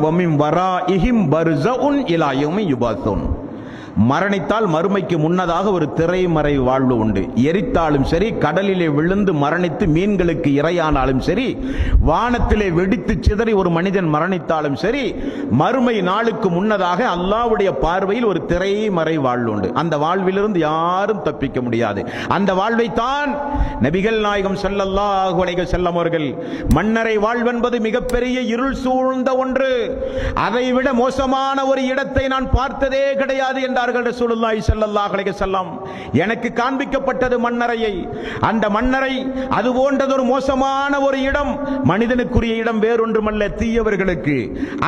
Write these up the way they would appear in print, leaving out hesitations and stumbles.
வமின் வராஇஹிம் பர்ஸஉன் இலா யௌமி யுபாஸூன். மரணித்தால் மறுமைக்கு முன்னதாக ஒரு திரைமறை வாழ்வு உண்டு. எரித்தாலும் சரி, கடலிலே விழுந்து மரணித்து மீன்களுக்கு இரையானாலும் சரி, வானத்திலே வெடித்து சிதறி ஒரு மனிதன் மரணித்தாலும் சரி, மறுமை நாளுக்கு முன்னதாக அல்லாஹ்வுடைய பார்வையில் ஒரு திரைமறை வாழ்வு உண்டு. அந்த வாழ்விலிருந்து யாரும் தப்பிக்க முடியாது. அந்த வாழ்வைத்தான் நபிகள் நாயகம் ஸல்லல்லாஹு அலைஹி வஸல்லம் அவர்கள் மன்னரை வாழ்வென்பது மிகப்பெரிய இருள் சூழ்ந்த ஒன்று, அதைவிட மோசமான ஒரு இடத்தை நான் பார்த்ததே கிடையாது என்றார்கள் ரசூலுல்லாஹி ஸல்லல்லாஹு அலைஹி வஸல்லம். எனக்கு காண்பிக்கப்பட்டது மன்னரையை. அந்த மன்னரை அது போன்றதொரு மோசமான ஒரு இடம், மனிதனுக்குரிய இடம் வேறொன்றுமல்ல, தீயவர்களுக்கு.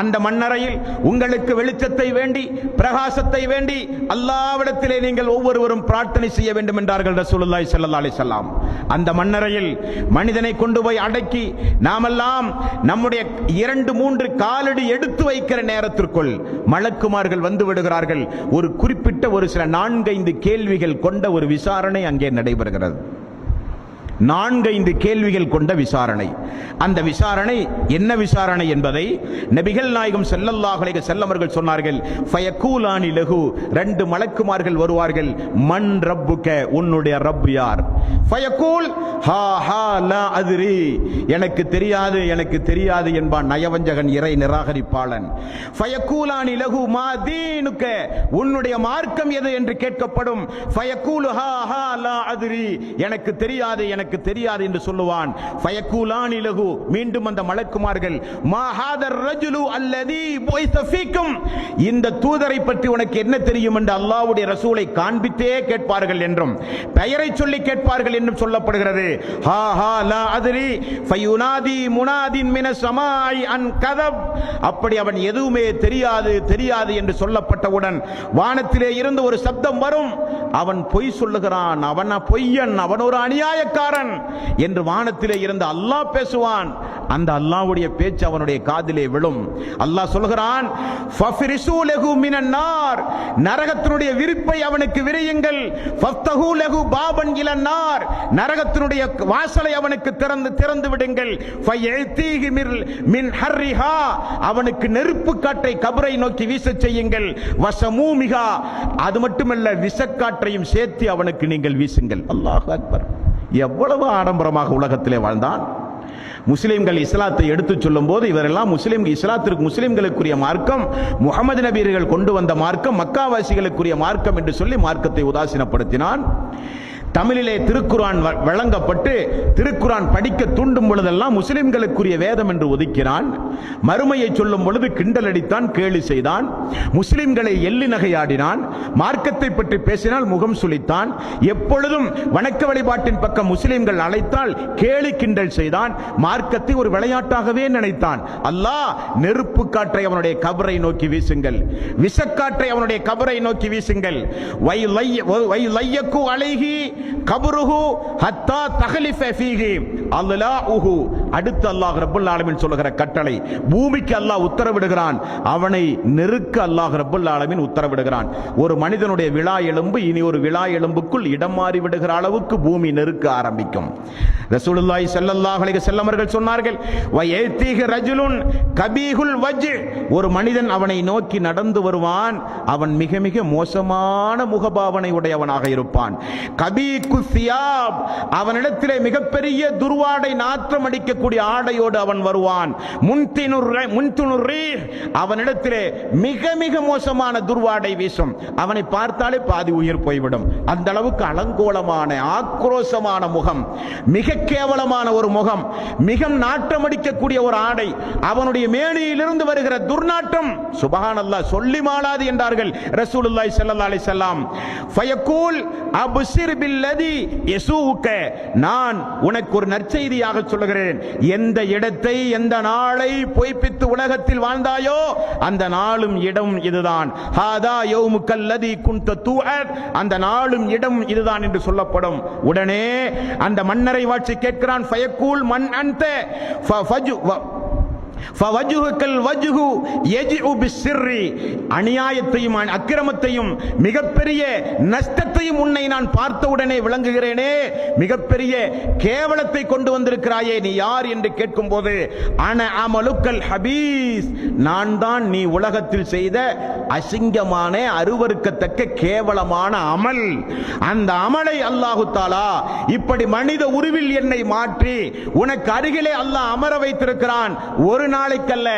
அந்த மன்னரையில் உங்களுக்கு வெளிச்சத்தை வேண்டி, பிரகாசத்தை வேண்டி அல்லாஹ்விடத்திலே நீங்கள் ஒவ்வொருவரும் பிரார்த்தனை செய்ய வேண்டும் என்றார்கள் ரசூலுல்லாஹி ஸல்லல்லாஹு அலைஹி வஸல்லம். அந்த மன்னரையில் மனிதனை கொண்டு போய் அடக்கி நாமெல்லாம் நம்முடைய 2-3 காலடி எடுத்து வைக்கிற நேரத்திற்குள் மலக்குமார்கள் வந்து விடுகிறார்கள். ஒரு குறிப்பிட்ட ஒரு சில 4-5 கேள்விகள் கொண்ட ஒரு விசாரணை அங்கே நடைபெறுகிறது. 4-5 கேள்விகள் கொண்ட விசாரணை. அந்த விசாரணை என்ன விசாரணை என்பதை நபிகள் நாயகம் ஸல்லல்லாஹு அலைஹி வஸல்லம் அவர்கள் சொன்னார்கள். ஃபயகூலானி லஹு, 2 மலக்குமார்கள் வருவார்கள். மன் ரப்புக, உன்னுடைய ரப் யார்? ஃபயகூல் ஹா ஹா லா அத்ரி, எனக்கு தெரியாது எனக்கு தெரியாது என்பான் நயவஞ்சகன், இறை நிராகரிப்பாளன். ஃபயகூலானி லஹு மா தீனுக, உன்னுடைய மார்க்கம் எது என்று கேட்கப்படும். ஃபயகூல் ஹா ஹா லா அத்ரி, எனக்கு தெரியாது எனக்கு தெரியாது என்று சொல்லுவான். ஃபயகூலானி லஹு, மீண்டும் அந்த மலக்குமார்கள் மா ஹாதர் ரஜுலு அல்லதி புய்ஸ ஃபீக்கும், இந்த தூதரை பற்றி உனக்கு என்ன தெரியும் என்று அல்லாஹ்வுடைய ரசூலை காண்பித்தே கேட்பார்கள் என்றும் பெயரை சொல்லி கேட்பார்கள் என்றும் சொல்லப்படுகிறது. ஹா ஹா லா அத்ரி ஃபயுனாதி முனாதின் மினஸ் ஸமாஇ அன் கதப், அப்படி அவன் எதுவுமே தெரியாது தெரியாது என்று சொல்லப்பட்டவுடன் வானத்திலே இருந்து ஒரு சப்தம் வரும், அவன் பொய் சொல்லுகிறான், அவன் பொய்யன், அவன் ஒரு அநியாயக்காரன் என்று வானத்திலே இருந்து அல்லாஹ் பேசுவான். அந்த அல்லாஹ்வுடைய பேச்சு அவனுடைய காதிலே விழும். அல்லாஹ் சொல்கிறான், ஃபஃபிரிசூ லஹு மினன் நார், நரகத்தினுடைய விரிப்பை அவனுக்கு விரியுங்கள். ஃபஃப்தஹூ லஹு பாபன் இலன் நார், நரகத்தினுடைய வாசலை அவனுக்கு திறந்து விடுங்கள். ஃபயதீஹி மின் ஹர்ரிஹா, அவனுக்கு நெருப்பு காற்றை கபரை நோக்கி வீசச் செய்யுங்கள். வஸமூமிஹா, அது மட்டுமல்ல விஷக்காற்றையும் சேர்த்து அவனுக்கு நீங்கள் வீசுங்கள். அல்லாஹ் அக்பர். எவ்வளவு ஆடம்பரமாக உலகத்திலே வாழ்ந்தான். முஸ்லிம்கள் இஸ்லாத்தை எடுத்துச் சொல்லும் போது இவரெல்லாம் முஸ்லிம்களுக்குரிய மார்க்கம், முஹம்மது நபியர்கள் கொண்டு வந்த மார்க்கம், மக்காவாசிகளுக்குரிய மார்க்கம் என்று சொல்லி மார்க்கத்தை உதாசீனப்படுத்தினான். தமிழிலே திருக்குர்ஆன் வழங்கப்பட்டு திருக்குர்ஆன் படிக்க தூண்டும் பொழுதெல்லாம் முஸ்லிம்களுக்குரிய வேதம் என்று ஒதுக்கினான். மறுமையை சொல்லும் பொழுது கிண்டல் அடித்தான், கேலி செய்தான். முஸ்லிம்களை எள்ளி நகையாடினான். மார்க்கத்தை பற்றி பேசினால் முகம் சுளித்தான். எப்பொழுதும் வணக்க வழிபாட்டின் பக்கம் முஸ்லிம்கள் அழைத்தால் கேலி கிண்டல் செய்தான். மார்க்கத்தை ஒரு விளையாட்டாகவே நினைத்தான். அல்லாஹ் நெருப்பு காற்றை அவனுடைய கபரை நோக்கி வீசுங்கள், விஷக்காற்றை அவனுடைய கபரை நோக்கி வீசுங்கள். வைலையக்கு அலைஹி கபருஹு ஹத்தா தஹலிஃப ஃபீஹி அல்லாஹு, அடுத்து அல்லாஹ் ரப்பல் ஆலமீன் சொல்லுகிற கட்டளை, பூமிக்கு அல்லாஹ் உத்தரவிடுகிறான், அவனை நெருக்க அல்லாஹ் ரப்பல் ஆலமீன் உத்தரவிடுகிறான். ஒரு மனிதனுடைய விழா எலும்பு இனி ஒரு விழா எலும்புக்குள் இடம் மாறி விடுகிற அளவுக்கு பூமி நெருக்க ஆரம்பிக்கும். ரசூலுல்லாஹி ஸல்லல்லாஹு அலைஹி வஸல்லம் அவர்கள் சொன்னார்கள், வயதீஹி ரஜுலுன் கபீஹுல் வஜ், ஒரு மனிதன் அவனை நோக்கி நடந்து வருவான், அவன் மிக மிக மோசமான முகபாவனை உடையவனாக இருப்பான். கபீகு சியாப், அவனிடத்திலே மிகப்பெரிய துர்வாடை நாற்றம் அடிக்கக்கூடிய ஆடையோடு அவன் வருவான். முன்துனுர் ரீஹ், அவனிடத்திலே மிக மிக மோசமான துர்வாடை வீசும். அவனை பார்த்தாலே பாதி உயிர் போய்விடும். அந்த அளவுக்கு அலங்கோலமான ஆக்ரோஷமான முகம், மிக கேவலமான ஒரு முகம், மிக நாற்றம் அடிக்கக்கூடிய ஒரு ஆடை, அவனுடைய மேனியிலிருந்து வருகிற துர்நாற்றம் சுப்ஹானல்லாஹ் சொல்லி மாளாது என்றார்கள் ரசூலுல்லாஹி ஸல்லல்லாஹு அலைஹி வஸல்லம். ஃபயகூல் அப்சிர் பில்லதி யசூக, நான் உனக்கு ஒரு நற்செய்தியாக சொல்லுகிறேன். எந்த இடத்தை எந்த நாளை பொய்ப்பித்து உலகத்தில் வாழ்ந்தாயோ அந்த நாளும் இடம் இதுதான். ஹாதா யௌமுக்கல் லதி குன்த துஅத், அந்த நாளும் இடம் இதுதான் என்று சொல்லப்படும். உடனே அந்த மன்னரை வாட்சி கேட்கிறான். ஃபயகூல் மன் அன்த ஃபவஜ்ஹுகல் வஜ்ஹு யஜ்உ பிஸ்ஸிர்ரி, அநியாயத்தையும் அக்கிரமத்தையும் மிகப்பெரிய நஷ்டத்தையும் உன்னை நான் பார்த்தவுடனே விளங்குகிறேனே, மிகப்பெரிய கேவலத்தை கொண்டு வந்திருக்கிறாயே, நீ யார் என்று கேட்கும்போது அன அமலுக்கல் ஹபீஸ், நான் தான் நீ உலகத்தில் செய்த அசிங்கமான அருவருக்கத்தக்க கேவலமான அமல். அந்த அமலை அல்லாஹு தஆலா இப்படி மனித உருவில் என்னை மாற்றி உனக்கு அருகிலே அல்லாஹ் அமர வைத்திருக்கிறான். ஒரு நாளைக்கல்ல,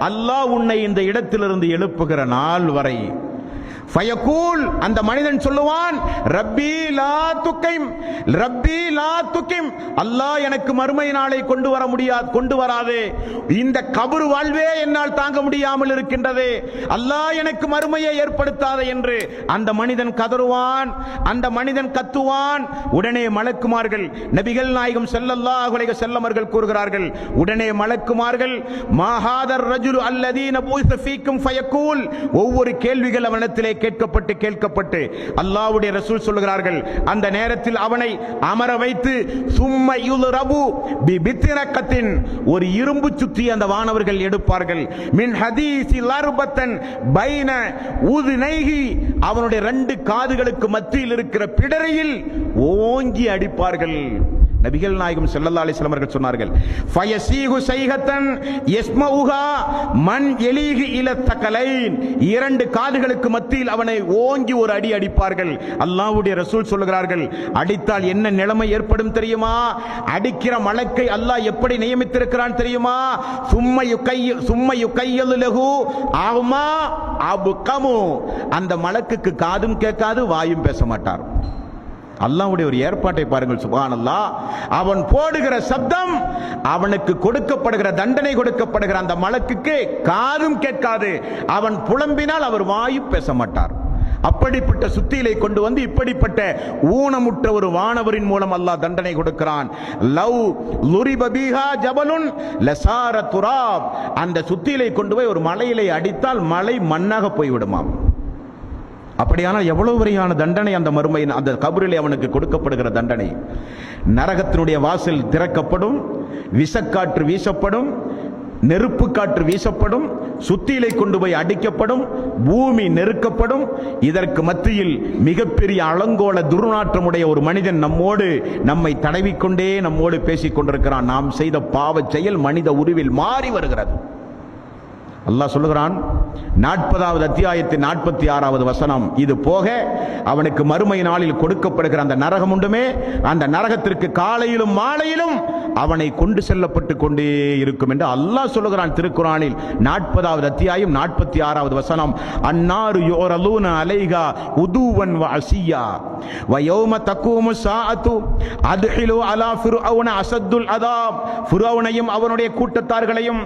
அல்லாஹ் உன்னை இந்த இடத்திலிருந்து எழுப்புகிற நாள் வரை. ஃபயகூல், அந்த மனிதன் சொல்லுவான், ரப்பி லா துகிம், ரப்பி லா துகிம், அல்லாஹ் எனக்கு மறுமை நாளை கொண்டு வர முடியாது, கொண்டு வராது, இந்த கபர் வாழ்வே என்னால் தாங்க முடியாமல் இருக்கின்றது, அல்லாஹ் எனக்கு மறுமையை ஏற்படுத்தாது என்று அந்த மனிதன் கதறுவான், அந்த மனிதன் கத்துவான். உடனே மலக்குமார்கள், நபிகள் நாயகம் ஸல்லல்லாஹு அலைஹி வஸல்லம் அவர்கள் கூறுகிறார்கள், உடனே மலக்குமார்கள் மாஹாதர் ரஜுல் அல்லதீன புய்ஸ ஃபீக்கும் ஃபயகூல், ஒவ்வொரு கேள்விகள் அவனிடத்திலே கேட்கப்பட்டு அல்லாஹ்வுடைய ரசூல் சொல்கிறார்கள், அந்த நேரத்தில் அவனை அமர வைத்து சும்ம யுல்ரபு பிபித்ரகத்தின், ஒரு இரும்பு சுத்தி அந்த வானவர்கள் எடுப்பார்கள், மின் ஹதீஸி லர்பத்தன் பைன உதுனைஹி, அவனுடைய 2 காதுகளுக்கு மத்தியில் இருக்கிற பிடரியில் ஓங்கி அடிப்பார்கள். நபிகள் நாயகம் ஸல்லல்லாஹு அலைஹி வஸல்லம் அவர்கள் சொன்னார்கள், ஃபயஸீஹு ஸைஹத்தன் யஸ்மஉஹா மன் யலீஹி இல தகலைன், 2 காதுகளுக்கு மத்தியில் அவனை ஓங்கி ஒரு அடி அடிப்பார்கள். அல்லாஹ்வுடைய ரசூல் சொல்லுகிறார்கள், அடித்தால் என்ன நிலைமை ஏற்படும் தெரியுமா? அடிக்கிற மலக்கை அல்லாஹ் எப்படி நியமித்திருக்கிறான் தெரியுமா? சும்ம யுகையலு லஹு அமா அப்கமு, அந்த மலக்குக்கு காதும் கேட்காது, வாயும் பேச மாட்டார். அல்லாஹ்வுடைய ஒரு ஏற்பாட்டை பாருங்கள், சுப்ஹானல்லாஹ். அவன் போடுகிற சப்தம், அவனுக்கு கொடுக்கப்படுகிற தண்டனை, கொடுக்கப்படுகிற அந்த மலக்குக்கு காதும் கேட்காது, அவன் புலம்பினால் அவர் வாயும் பேச மாட்டார். அப்படிப்பட்ட சுத்தியிலை கொண்டு வந்து இப்படிப்பட்ட ஊனமுற்ற ஒரு வானவரின் மூலம் அல்லாஹ் தண்டனை கொடுக்கிறான். லவ் லுரிப பிஹா ஜபலுன் லசார துராப், அந்த சுத்தியிலை கொண்டு போய் ஒரு மலையிலே அடித்தால் மலை மண்ணாக போய்விடுமாம். அப்படியானால் எவ்வளவு வரையான தண்டனை அந்த மறுமை, அந்த கபரிலே அவனுக்கு கொடுக்கப்படுகிற தண்டனை. நரகத்தினுடைய வாசல் திறக்கப்படும், விஷக்காற்று வீசப்படும், நெருப்பு காற்று வீசப்படும், சுத்தியிலை கொண்டு போய் அடிக்கப்படும், பூமி நெருக்கப்படும். இதற்கு மத்தியில் மிகப்பெரிய அலங்கோல துர்நாற்றமுடைய ஒரு மனிதன் நம்மை தடவிக்கொண்டே நம்மோடு பேசிக் கொண்டிருக்கிறான். நாம் செய்த பாவ செயல் மனித உருவில் மாறி வருகிறது. அல்லாஹ் சொல்லுகிறான் 40வது அத்தியாயத்தின் 46வது வசனம், இது போக அவனுக்கு மறுமை நாளில் கொடுக்கப்படுகிற அந்த நரகம் உண்டுமே, அந்த நரகத்திற்கு காலையிலும் மாலையிலும் அவனை கொண்டு செல்லப்பட்டு கொண்டே இருக்கும் என்று அல்லாஹ் சொல்லுகிறான் திருக்குர்ஆனில். 40வது அத்தியாயம் 46வது வசனம், அன்னாரு யுரலூன அலைஹா உதுவன் வ அஸியா வ யௌம தகூமு ஸாஅத்து அத்ஹிலு அலா ஃபிர்அவுன அஸத்துல் அதாப், ஃபிர்அவுனையும் அவனுடைய கூட்டத்தார்களையும்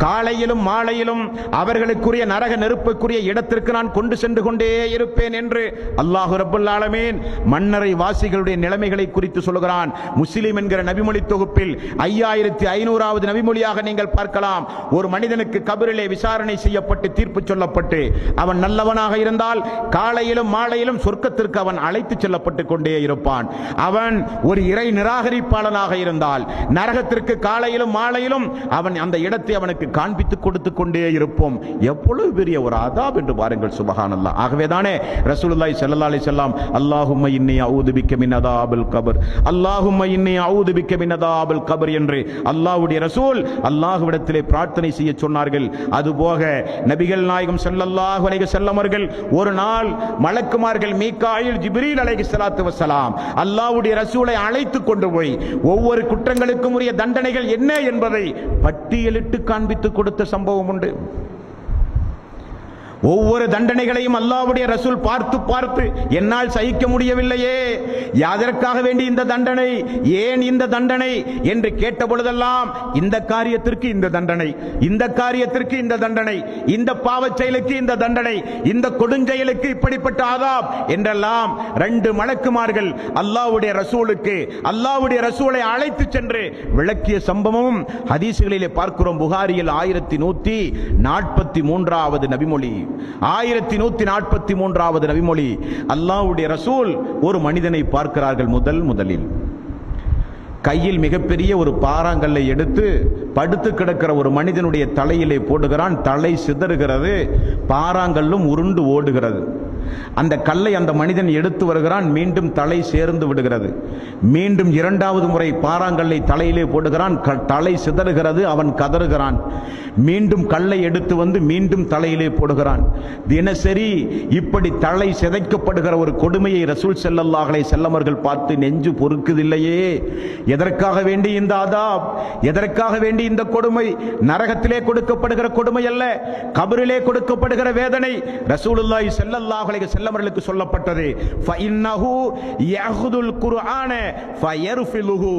காலையிலும் மாலையிலும் அவர்களுக்குரிய நரக நெருப்புக்குரிய இடத்திற்கு நான் கொண்டு சென்று கொண்டே இருப்பேன் என்று அல்லாஹ் ரப்பல் ஆலமீன் மன்னரை வாசிகளுடைய நிலைமைகளை குறித்து சொல்கிறான். முஸ்லிம் என்கிற நபிமொழி தொகுப்பில் 5500வது நபிமொழியாக நீங்கள் பார்க்கலாம். ஒரு மனிதனுக்கு கபரிலே விசாரணை செய்யப்பட்டு தீர்ப்பு சொல்லப்பட்டு அவன் நல்லவனாக இருந்தால் காலையிலும் மாலையிலும் சொர்க்கத்திற்கு அவன் அழைத்து செல்லப்பட்டு கொண்டே இருப்பான். அவன் ஒரு இறை நிராகரிப்பாளனாக இருந்தால் நரகத்திற்கு காலையிலும் மாலையிலும் அவன் அந்த இடத்தை அவனுக்கு காண்பித்து கொடுத்து கொண்டே இருப்போம். எவ்வளவு பெரிய ஒரு அதாப் என்று பாருங்கள், சுப்ஹானல்லாஹ். ஆகவேதானே ரசூலுல்லாஹி ஸல்லல்லாஹு அலைஹி வஸல்லம் அல்லாஹும்ம இன்னி அஊது பிக்க மின் அதாபில் கபர், அல்லாஹும்ம இன்னி அஊது பிக்க மின் அதாபில் கபர் என்று அல்லாஹ்வுடைய ரசூல் அல்லாஹ்விடத்திலே பிரார்த்தனை செய்ய சொன்னார்கள். அதுபோக நபிகள் நாயகம் ஸல்லல்லாஹு அலைஹி வஸல்லம் அவர்கள் ஒரு நாள் மலக்குமார்கள் மீகாயில் ஜிப்ரீல் அலைஹிஸ்ஸலாத்து வஸ்ஸலாம் அல்லாஹ்வுடைய ரசூலை அழைத்து கொண்டு போய் ஒவ்வொரு குற்றங்களுக்கும் உரிய தண்டனைகள் என்ன என்பதை பட்டியலிட்டு காண்பித்து கொடுத்த சம்பவம் உண்டு. ஒவ்வொரு தண்டனைகளையும் அல்லாஹ்வுடைய ரசூல் பார்த்து என்னால் சகிக்க முடியவில்லையே, யாதற்காக வேண்டி இந்த தண்டனை, ஏன் இந்த தண்டனை என்று கேட்ட பொழுதெல்லாம் இந்த காரியத்திற்கு இந்த தண்டனை, இந்த காரியத்திற்கு இந்த தண்டனை, இந்த பாவச் செயலுக்கு இந்த தண்டனை, இந்த கொடுஞ்செயலுக்கு இப்படிப்பட்ட ஆதாப் என்றெல்லாம் 2 மலக்குமார்கள் அல்லாஹ்வுடைய ரசூலுக்கு அல்லாஹ்வுடைய ரசூலை அழைத்து சென்று விளக்கிய சம்பவமும் ஹதீஸ்களிலே பார்க்கிறோம். புகாரியில் 1143வது நபிமொழி, 1143வது நபிமொழி. அல்லாஹ்வுடைய ரசூல் ஒரு மனிதனை பார்க்கிறார்கள் முதலில். கையில் மிகப்பெரிய ஒரு பாறாங்கல்லை எடுத்து படுத்து கிடக்கிற ஒரு மனிதனுடைய தலையிலே போடுகிறான். தலை சிதறுகிறது, பாறாங்கல்லும் உருண்டு ஓடுகிறது. அந்த கல்லை அந்த மனிதன் எடுத்து வருகிறான், மீண்டும் தலை சேர்ந்து விடுகிறது. மீண்டும் இரண்டாவது முறை பாறாங்கல்லை தலையிலே போடுகிறான், தலை சிதறுகிறது, அவன் கதறுகிறான். மீண்டும் கல்லை எடுத்து வந்து மீண்டும் தலையிலே போடுகிறான். தினசரி இப்படி தலை சிதைக்கப்படுகிற ஒரு கொடுமையை ரசூல் ஸல்லல்லாஹு அலைஹி வஸல்லம் அவர்கள் பார்த்து நெஞ்சு பொறுக்குதில்லையே. எதற்காக வேண்டி இந்த அதாப், எதற்காக வேண்டி இந்த கொடுமை? நரகத்திலே கொடுக்கப்படுகிற கொடுமை அல்ல, கபரிலே கொடுக்கப்படுகிற வேதனை. ரசூலுல்லாஹி ஸல்லல்லாஹு அலைஹி வஸல்லம் அவர்களுக்கு சொல்லப்பட்டது, ஃபஇன்னஹு யஹுதுல் குர்ஆன ஃபயர்ஃபிலுஹு.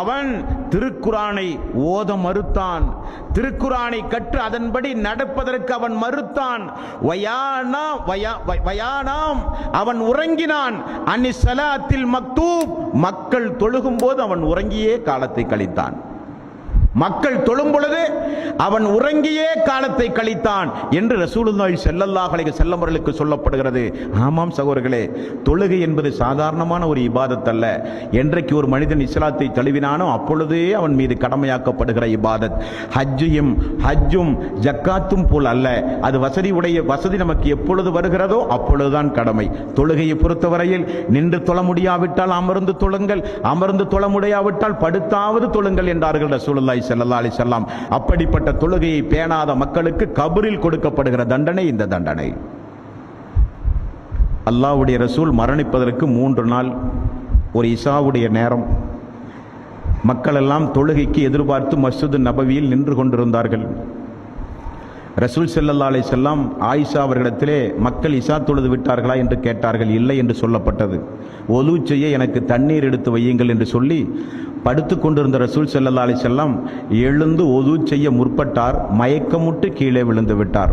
அவன் திருக்குர்ஆனை ஓத மறுத்தான், திருக்குர்ஆனை கற்று அதன்படி நடப்பதற்கு அவன் மறுத்தான். வயானாம், அவன் உறங்கினான். அன்னி ஸலாத்தில் மக்தூப், மக்கள் தொழுகும் போது அவன் உறங்கியே காலத்தை கழித்தான். மக்கள் தொழும் பொழுது அவன் உறங்கியே காலத்தை கழித்தான் என்று ரசூலுல்லாஹி ஸல்லல்லாஹு அலைஹி வஸல்லம் அவர்களுக்கு சொல்லப்படுகிறது. ஆமாம் சகோதரர்களே, தொழுகை என்பது சாதாரணமான ஒரு இபாதத் அல்ல. என்றைக்கு ஒரு மனிதன் இஸ்லாத்தை தழுவினானோ அப்பொழுதே அவன் மீது கடமையாக்கப்படுகிற இபாதத். ஹஜ்ஜும் ஜக்காத்தும் போல் அல்ல. அது வசதி நமக்கு எப்பொழுது வருகிறதோ அப்பொழுதுதான் கடமை. தொழுகையை பொறுத்தவரையில் நின்று தொழ முடியாவிட்டால் அமர்ந்து தொழுங்கள், அமர்ந்து தொழ முடியாவிட்டால் படுத்தாவது தொழுங்கள் என்றார்கள் ரசூலுல்லாஹி ஸல்லல்லாஹு அலைஹி வஸல்லம். அப்படிப்பட்ட தொழுகையை பேணாத மக்களுக்கு கபரில் கொடுக்கப்படுகிற தண்டனை இந்த தண்டனை. அல்லாஹ்வுடைய ரசூல் மரணிப்பதற்கு 3 நாள், ஒரு இஷாவுடைய நேரம், மக்கள் எல்லாம் தொழுகைக்கு எதிர்பார்த்து மஸ்ஜித் நபவியில் நின்று கொண்டிருந்தார்கள். ரசூல் ஸல்லல்லாஹு அலைஹி வஸல்லம் ஆயிஷா அவர்களிடத்திலே மக்கள் இஷா தொழுது விட்டார்களா என்று கேட்டார்கள். இல்லை என்று சொல்லப்பட்டது. ஒலு செய்ய எனக்கு தண்ணீர் எடுத்து வையுங்கள் என்று சொல்லி படுத்து கொண்டிருந்த ரசூல் ஸல்லல்லாஹு அலைஹி வஸல்லம் எழுந்து ஒது செய்ய முற்பட்டார். மயக்கமுட்டு கீழே விழுந்து விட்டார்.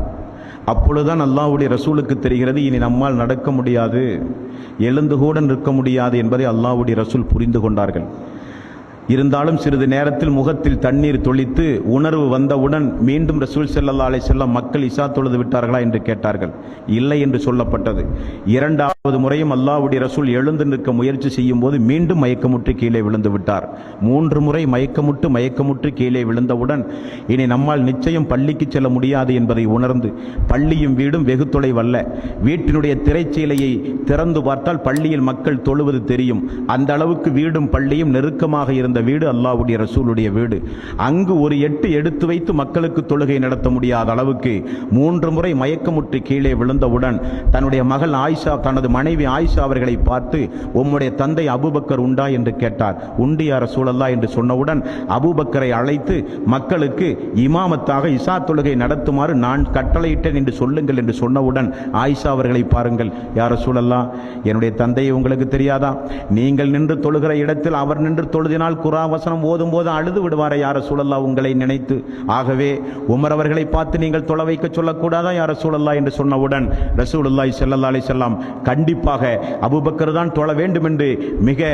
அப்பொழுதுதான் அல்லாஹ்வுடைய ரசூலுக்கு தெரிகிறது, இனி நம்மால் நடக்க முடியாது, எழுந்து கூட நிற்க முடியாது என்பதை அல்லாஹ்வுடைய ரசூல் புரிந்து கொண்டார்கள். இருந்தாலும் சிறிது நேரத்தில் முகத்தில் தண்ணீர் தொளித்து உணர்வு வந்தவுடன் மீண்டும் ரசூல் ஸல்லல்லாஹு அலைஹி வஸல்லம் மக்கள் இஷா தொழுது விட்டார்களா என்று கேட்டார்கள். இல்லை என்று சொல்லப்பட்டது. இரண்டாவது முறையும் அல்லாஹ்வுடைய ரசூல் எழுந்து நிற்க முயற்சி செய்யும் போது மீண்டும் மயக்கமுற்று கீழே விழுந்து விட்டார். 3 முறை மயக்கமுற்று கீழே விழுந்தவுடன் இனி நம்மால் நிச்சயம் பள்ளிக்கு செல்ல முடியாது என்பதை உணர்ந்து, பள்ளியும் வீடும் வெகு தொலைவல்ல, வீட்டினுடைய திரைச்சீலையை திறந்து பார்த்தால் பள்ளியில் மக்கள் தொழுவது தெரியும். அந்த அளவுக்கு வீடும் பள்ளியும் நெருக்கமாக இருந்த வீடு அல்லாஹ்வுடைய ரசூலுடைய வீடு. அங்கு ஒரு எட்டு எடுத்து வைத்து மக்களுக்கு தொழுகை நடத்த முடியாத அளவுக்கு 3 முறை மயக்கமுற்று கீழே விழுந்தவுடன் தன்னுடைய மகள் ஆயிஷா, தனது மனைவி ஆயிஷா அவர்களை பார்த்து, உம்முடைய தந்தை அபூபக்கர் உண்டா என்று கேட்டார். உண்டு யா ரசூலல்லாஹ் என்று சொன்னவுடன் அபூபக்கரை அழைத்து மக்களுக்கு இமாமத்தாக இஷா தொழுகை நடத்துமாறு நான் கட்டளையிட்டேன் என்று சொல்லுங்கள் என்று சொன்னவுடன் ஆயிஷா அவர்களை பாருங்கள், யா ரசூலல்லாஹ், என்னுடைய தந்தையை உங்களுக்கு தெரியாதா? நீங்கள் நின்று தொழுகிற இடத்தில் அவர் நின்று தொழுதினால் குர்ஆன் வசனம் ஓதும் போது அழுது விடுவாரே யா ரசூலல்லாஹ் உங்களை நினைத்து. ஆகவே உமர் அவர்களை பார்த்து நீங்கள் தொழ வைக்க சொல்லக்கூடாதா யா ரசூலல்லாஹ் என்று சொன்னவுடன் ரசூலுல்லாஹி ஸல்லல்லாஹு அலைஹி வஸல்லம் கண்டிப்பாக அபூபக்கர் தான் தொழ வேண்டும் என்று மிக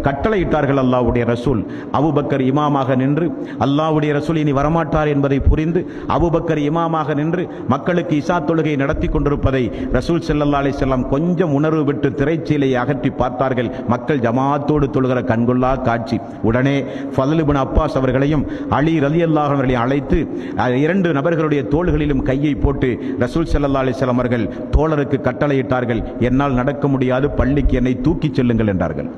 கட்டளையிட்டார்கள் அல்லாஹ்வுடைய ரசூல். அபூபக்கர் இமாமாக நின்று, அல்லாஹ்வுடைய ரசூல் இனி வரமாட்டார் என்பதை புரிந்து அபூபக்கர் இமாமாக நின்று மக்களுக்கு இஷா தொழுகை நடத்தி கொண்டிருப்பதை ரசூல் ஸல்லல்லாஹு அலைஹி வஸல்லம் கொஞ்சம் உணர்வு விட்டு திரைச்சீலையை அகற்றி பார்த்தார்கள். மக்கள் ஜமாத்தோடு தொழுகிற கண்கொள்ளா காட்சி. உடனே ஃபத்ல் இப்னு அப்பாஸ் அவர்களையும் அலி ரலியல்லாஹு அவர்களையும் அழைத்து 2 நபர்களுடைய தோள்களிலும் கையை போட்டு ரசூல் ஸல்லல்லாஹு அலைஹி வஸல்லம் அவர்கள் தோழருக்கு கட்டளையிட்டார்கள், என்னால் நடக்க முடியாது, பள்ளிக்கு என்னை தூக்கிச் செல்லுங்கள் என்றார்கள்.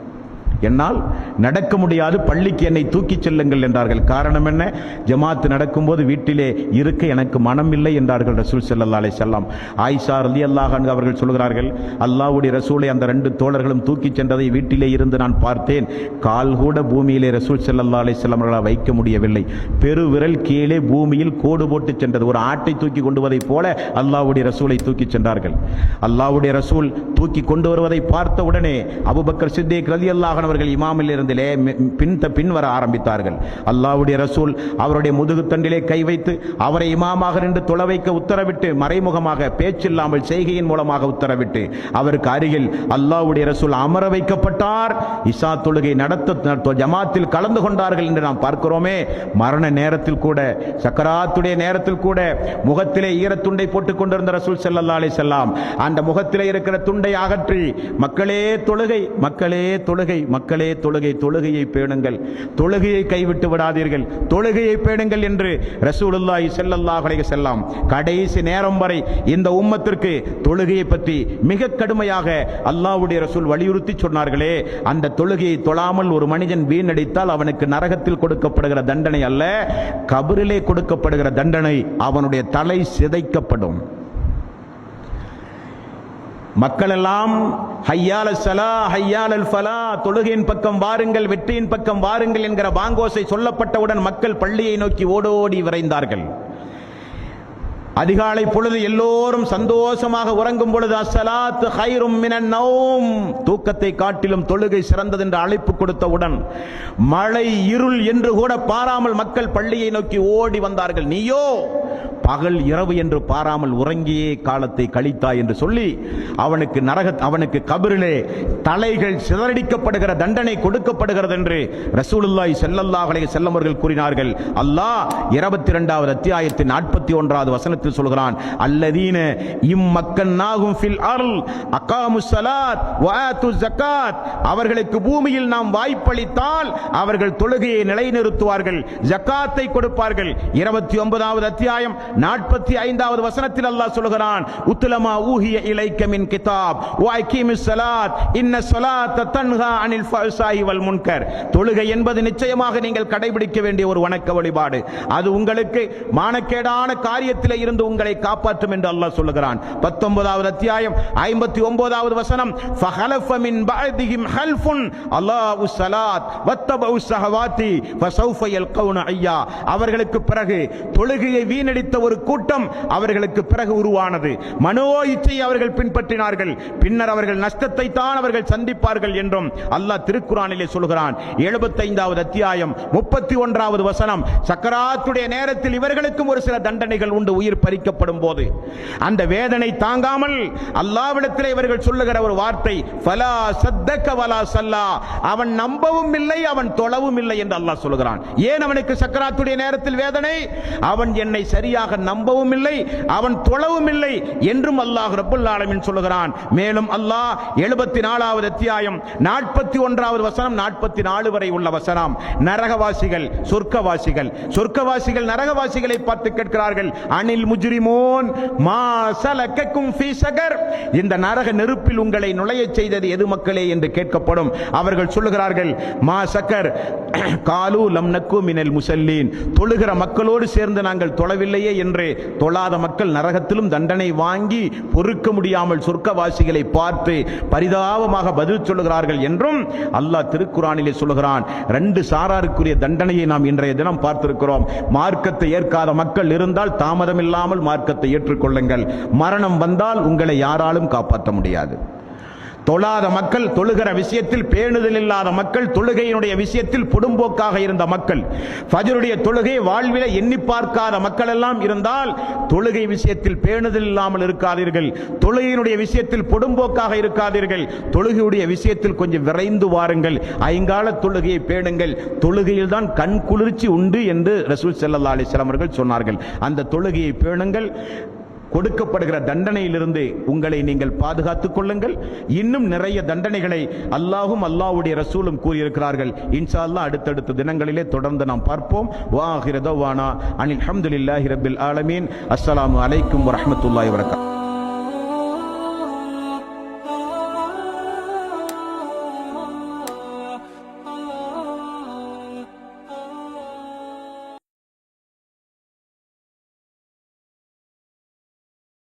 என்னால் நடக்க முடியாது, பள்ளிக்கு என்னை தூக்கிச் செல்லுங்கள் என்றார்கள். காரணம் என்ன? ஜமாத் நடக்கும்போது வீட்டிலே இருக்க எனக்கு மனம் இல்லை என்றார்கள் ரசூல் ஸல்லல்லாஹு அலைஹி வஸல்லம். ஆயிஷா ரலியல்லாஹு அன்ஹா அவர்கள் சொல்கிறார்கள், அல்லாஹ்வுடைய ரசூலை அந்த 2 தோழர்களும் தூக்கிச் சென்றதை வீட்டிலே இருந்து நான் பார்த்தேன். கால் கூட பூமியிலே ரசூல் ஸல்லல்லாஹு அலைஹி வஸல்லம் அவர்களால் வைக்க முடியவில்லை. பெருவிரல் கீழே பூமியில் கோடு போட்டு சென்றது. ஒரு ஆட்டை தூக்கி கொண்டு வருவதைப் போல அல்லாஹ்வுடைய ரசூலை தூக்கிச் சென்றார்கள். அல்லாஹ்வுடைய ரசூல் தூக்கி கொண்டு வருவதை பார்த்த உடனே அபூபக்கர் சித்திக் ரலியல்லாஹு அன்ஹு அவர்கள் இமாமில் இருந்திலே பின் வர ஆரம்பித்தார்கள். அல்லாஹ்வுடைய ரசூல் அவருடைய முதுகு தண்டிலே கை வைத்து அவரை இமாமாக நின்று தொழ வைக்க உத்தரவிட்டு, மறைமுகமாக பேச்சில்லாமல் செய்கையின் மூலமாக உத்தரவிட்டு அவருக்கு அருகில் அல்லாஹ்வுடைய ரசூல் அமர வைக்கப்பட்டார். இஷா தொழுகை நடத்த ஜமாத்தில் கலந்து கொண்டார்கள் என்று நாம் பார்க்கிறோமே. மரண நேரத்தில் கூட, சக்கராத்துடைய நேரத்தில் கூட முகத்திலே ஈரத்துண்டை போட்டுக் கொண்டிருந்த ரசூல் ஸல்லல்லாஹு அலைஹி வஸல்லம் அந்த முகத்திலே இருக்கிற துண்டை அகற்றி மக்களே தொழுகை, மக்களே தொழுகை, மக்களே தொழுகையை பேணுங்கள், தொழுகையை கைவிட்டு விடாதீர்கள், தொழுகையை பேணுங்கள் என்று ரசூலுல்லாஹி ஸல்லல்லாஹு அலைஹி வஸல்லம் கடைசி நேரம் வரை இந்த உம்மத்திற்கு தொழுகையை பற்றி மிக கடுமையாக அல்லாஹ்வுடைய ரசூல் வலியுறுத்தி சொன்னார்களே, அந்த தொழுகையை தொழாமல் ஒரு மனிதன் வீணடித்தால் அவனுக்கு நரகத்தில் கொடுக்கப்படுகிற தண்டனை அல்ல, கபரிலே கொடுக்கப்படுகிற தண்டனை, அவனுடைய தலை சிதைக்கப்படும். மக்கள் எல்லாம் ஹய்யால ஸலா ஹய்யாலல் ஃபலா, தொழுகையின் பக்கம் வாருங்கள், வெற்றியின் பக்கம் வாருங்கள் என்கிற பாங்கோசை சொல்லப்பட்டவுடன் மக்கள் பள்ளியை நோக்கி ஓடோடி விரைந்தார்கள். அதிகாலை பொழுது எல்லோரும் சந்தோஷமாக உறங்கும் பொழுது அஸ்ஸலாத்து கைரும் மினன் நௌம், தூக்கத்தை காட்டிலும் தொழுகை சிறந்தது என்று அழைப்பு கொடுத்தவுடன் மழை இருள் என்று கூட பாராமல் மக்கள் பள்ளியை நோக்கி ஓடி வந்தார்கள். நீயோ பகல் இரவு என்று பாராமல் உறங்கியே காலத்தை கழித்தாய் என்று சொல்லி அவனுக்கு கபரிலே தலைகள் சிதறடிக்கப்படுகிற தண்டனை கொடுக்கப்படுகிறது என்று ரசூலுல்லாஹி ஸல்லல்லாஹு அலைஹி வஸல்லம் அவர்கள் கூறினார்கள். அல்லாஹ் 22வது அத்தியாயத்தின் 41வது வசனத்தில் சொல்கிறான், அல்லதீன இம்மக்கன்னாஹும் ஃபில் அர்ல் அகாமுஸ் ஸலாத் வ ஆத்துஸ் ஸகாத், அவர்களுக்கு பூமியில் நாம் வாய்ப்பளித்தால் அவர்கள் தொழுகையை நிலைநிறுத்துவார்கள், ஜகாத்தை கொடுப்பார்கள். 29வது அத்தியாயம் 45வது வசனத்தில் அல்லாஹ் சொல்கிறான், உத்லமா ஊஹிய இலைக்க மின் கிதாப் வ அகீமிஸ் ஸலாத் இன்ன ஸலாத்த தன்ஹா அனில் ஃபஹ்ஷாஇ வல் முன்கர். தொழுகை என்பது நிச்சயமாக நீங்கள் கடைபிடிக்க வேண்டிய ஒரு வணக்க வழிபாடு, அது உங்களுக்கு மானக்கேடான காரியத்தில் இருந்து உங்களை காப்பாற்றும் என்று அல்லாஹ் சொல்கிறான். 19வது அத்தியாயம் 59வது வசனம், ஃபஹலஃப மின் பஅதிஹிம் ஹல்ஃபுன் அல்லாஹு ஸலாத் வத்தபஉ ஸஹவாத்தி ஃபஸௌஃப யல்கௌன ஐயா, அவர்களுக்கு பிறகு தொழுகையை வீணடித்த ஒரு கூட்டம் அவர்களுக்கு பிறகு உருவானது. மனோ இச்சை அவர்கள் பின்பற்றினார்கள், பின்னர் அவர்கள் நஷ்டத்தை தான் அவர்கள் சந்திப்பார்கள் என்றும் அல்லாஹ் திருக்குர்ஆனிலே சொல்கிறான். 75வது அத்தியாயம் 31வது வசனம், சக்கராத்துடைய நேரத்தில் இவர்களுக்கும் ஒரு சில தண்டனைகள் உண்டு. உயிர் பறிக்கப்படும் போது அந்த வேதனை தாங்காமல் அல்லாஹ்விடத்திலே இவர்கள் சொல்லுகிற ஒரு வார்த்தை, ஃபலா சத்தக வலா ஸல்லா, அவன் நம்பவும் இல்லை அவன் தொழவும் இல்லை என்று அல்லாஹ் சொல்கிறான். ஏன் அவனுக்கு சக்கராத்துடைய நேரத்தில் வேதனை? அவன் என்னை சரியாக நம்பவும் இல்லை அவன் தொழவும் இல்லை என்றும் அல்லாஹ் ரப்பல் ஆலமீன் சொல்கிறான். மேலும் அல்லாஹ் 74வது அத்தியாயம் 41வது வசனம் 44 வரை உள்ள வசனம், நரகவாசிகள் சொர்க்கவாசிகள் நரகவாசிகளை பார்த்து கேட்கிறார்கள், அனில் முஜ்ரிமூன் மா ஸலகக்கும் ஃபீ ஸகர், இந்த நரக நெருப்பில் உங்களை நுழைய செய்தது எது மக்களே என்று கேட்கப்படும். அவர்கள் சொல்லுகிறார்கள், மா ஸகர் காலு லம் நக்கு மினல் முஸல்லீன், தொழுகிற மக்களோடு சேர்ந்து நாங்கள் தொழவில்லையே என்று தொழாத மக்கள் நரகத்திலும் தண்டனை வாங்கி பொறுக்க முடியாமல் சொர்க்கவாசிகளை பார்த்து பரிதாபமாக பதில் சொல்லுகிறார்கள் என்றும் அல்லாஹ் திருக்குர்ஆனிலே சொல்லுகிறான். 2 சாராருக்குரிய தண்டனையை நாம் இன்றைய தினம் பார்த்திருக்கிறோம். மார்க்கத்தை ஏற்காத மக்கள் இருந்தால் தாமதம் இல்லாமல் மார்க்கத்தை ஏற்றுக்கொள்ளுங்கள். மரணம் வந்தால் உங்களை யாராலும் காப்பாற்ற முடியாது. தொழாத மக்கள், தொழுகிற விஷயத்தில் பேணுதல் இல்லாத மக்கள், தொழுகையினுடைய விஷயத்தில் பொடும்போக்காக இருந்த மக்கள், ஃபஜ்ருடைய தொழுகை வாழ்வில எண்ணி பார்க்காத மக்கள் எல்லாம் இருந்தால் தொழுகை விஷயத்தில் பேணுதல் இல்லாமல் இருக்காதீர்கள், தொழுகையினுடைய விஷயத்தில் பொடும்போக்காக இருக்காதீர்கள், தொழுகையுடைய விஷயத்தில் கொஞ்சம் விரைந்து வாருங்கள், ஐங்கால தொழுகையை பேணுங்கள், தொழுகையில் தான் கண் குளிர்ச்சி உண்டு என்று ரசூல் ஸல்லல்லாஹு அலைஹி வஸல்லம் அவர்கள் சொன்னார்கள். அந்த தொழுகையை பேணுங்கள், கொடுக்கப்படுகிற தண்டனையிலிருந்து உங்களை நீங்கள் பாதுகாத்துக் கொள்ளுங்கள். இன்னும் நிறைய தண்டனைகளை அல்லாஹ்வும் அல்லாஹ்வுடைய ரசூலும் கூறியிருக்கிறார்கள். இன்ஷா அல்லாஹ் அடுத்தடுத்த தினங்களிலே தொடர்ந்து நாம் பார்ப்போம். வாஹிர தவானா அனில் ஹம்துலில்லாஹி ரப்பில் ஆலமீன். அஸ்ஸலாமு அலைக்கும் வரஹ்மத்துல்லாஹி வபரகாத்துஹு.